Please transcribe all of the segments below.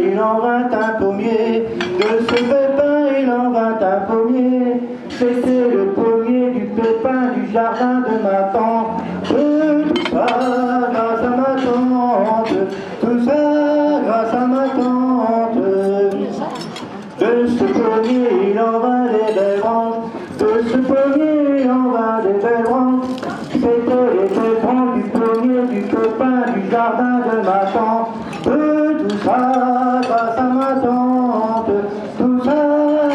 il en vint un pommier. De ce pépin, il en vint un pommier. C'était le pommier du pépin du jardin de ma tante. Tout ça grâce à ma tante. Tout ça grâce à ma tante. De ce pommier, il en vint des belles branches. De ce pommier, il en vint des belles branches. C'était les belles branches du pommier du pépin du jardin de ma tante. Tout ça grâce à ma tante. Tout ça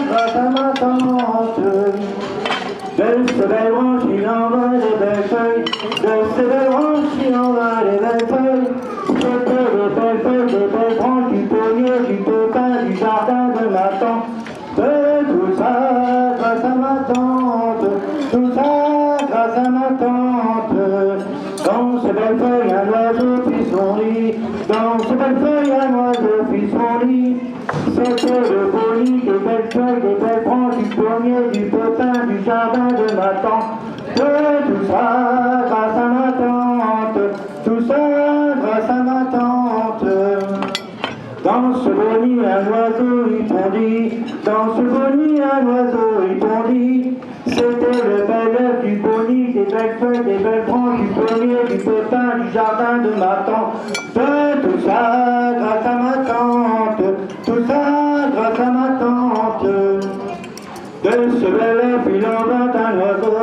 grâce à ma tante. De ces belles branches, il en vint des belles feuilles. De ces belles branches, il en vint des belles feuilles. C'était les belles feuilles, des belles branches du pommier du pépin du jardin de ma tante. Tout ça grâce à ma tante. Tout ça grâce à ma tante. Dans ces belles feuilles, un oiseau fit son lit. Dans ces belles feuilles, un oiseau fit son lit. C'était le beau lit des belles feuilles, des belles branches du pommier, du pépin, du jardin de ma tante. Tout ça grâce à ma tante. Tout ça grâce à ma tante. Dans ce beau nid, un oiseau y pondit. Dans ce beau nid, un oiseau y pondit. C'était le bel œuf du beau nid, des belles feuilles, des belles branches, du pommier, du pépin, du jardin de ma tante. Tout ça grâce à ma tante. Tout ça grâce à ma tante. De ce bel œuf, il en vint un oiseau.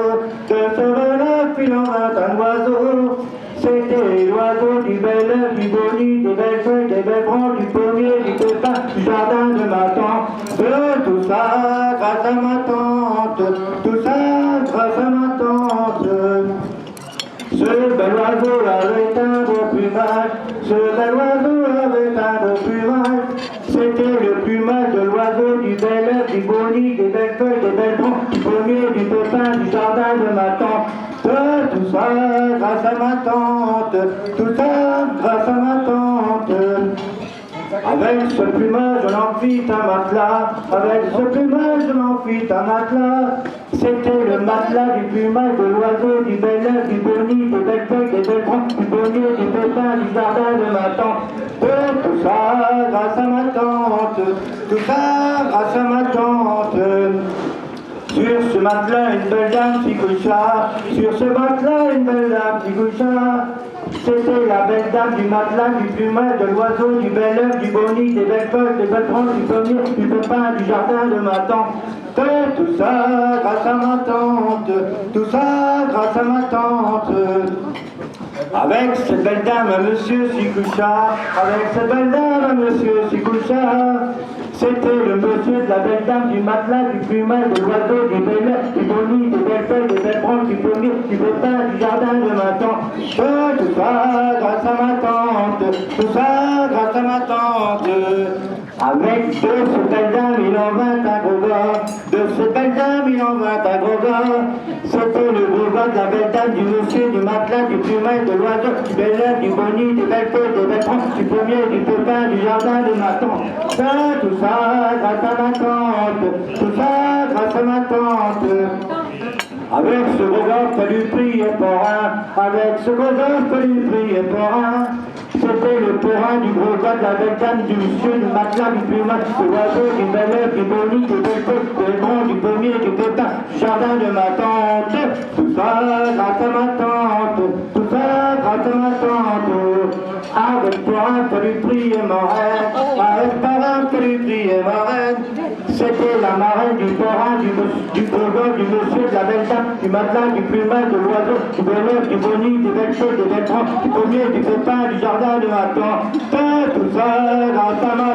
De ce bel œuf, il en vint un oiseau. C'était l'oiseau du bel œuf, du beau nid, des belles feuilles, des belles branches, du pommier, du pépin, du jardin de ma tante. Tout ça grâce à ma tante. Tout ça grâce à ma tante. Ce bel oiseau avait un beau plumage. Ce bel oiseau avait un beau plumage. C'était le plumage de l'oiseau du bel œuf, du beau nid, des belles feuilles, des belles branches, du pommier, du pépin, du jardin de ma tante. Tout ça grâce à ma tante. Tout ça grâce à ma tante. Avec ce plumage, on en fit un matelas. Avec ce plumage, on en fit un matelas. C'était le matelas du plumage de l'oiseau, du bel œuf, du beau nid, des belles feuilles, des belles branches, du pommier, du pépin, du jardin de ma tante. Tout ça grâce à ma tante. Tout ça grâce à ma tante. Sur ce matelas, une belle dame s'y coucha. Sur ce matelas, une belle dame s'y coucha. C'était la belle dame du matelas, du plumage, de l'oiseau, du bel œuf, du beau nid, des belles feuilles, des belles branches, du pommier, du pépin, du jardin de ma tante. Tout ça grâce à ma tante. Tout ça grâce à ma tante. Avec cette belle dame, monsieur s'y coucha. Avec cette belle dame, monsieur s'y coucha. C'était le monsieur de la belle dame du matelas, du plumage, de l'oiseau, du bel œuf, du beau nid, des belles feuilles, des belles branches, du pommier, du pépin, du jardin de ma tante. Tout ça grâce à ma tante. Tout ça grâce à ma tante. Avec de cette belle dame, il en vint un gros gars. De cette belle dame, il en vint un gros gars. C'était le gros gars de la belle dame, du monsieur, du matelas, du plumage, de l'oiseau, du bel œuf, du beau nid, des belles feuilles, des belles branches, du pommier, du pépin, du jardin de ma tante. Tout ça grâce à ma tante. Tout ça grâce à ma tante. Avec ce gros gars que lui priait pour un. Avec ce gros gars que lui priait pour un. C'était le terrain du gros gars de la belle dame, du monsieur, du matelas, du plumage, de l'oiseau, du bel œuf, du beau nid, des belles feuilles, des branches, du pommier, du pépin, du jardin de ma tante. Tout ça grâce à ma tante. Tout ça grâce à ma tante. Avec parrain que lui priait ma reine. Avec parrain que lui priait ma reine. C'était la marraine du parrain, du gros gars, du monsieur, de la belle dame, du matelas, du plumage, de l'oiseau, du bel œuf, du beau nid, des belles feuilles, des belles branches, du pommier, du pépin, du jardin de ma tante. Tout ça grâce à ma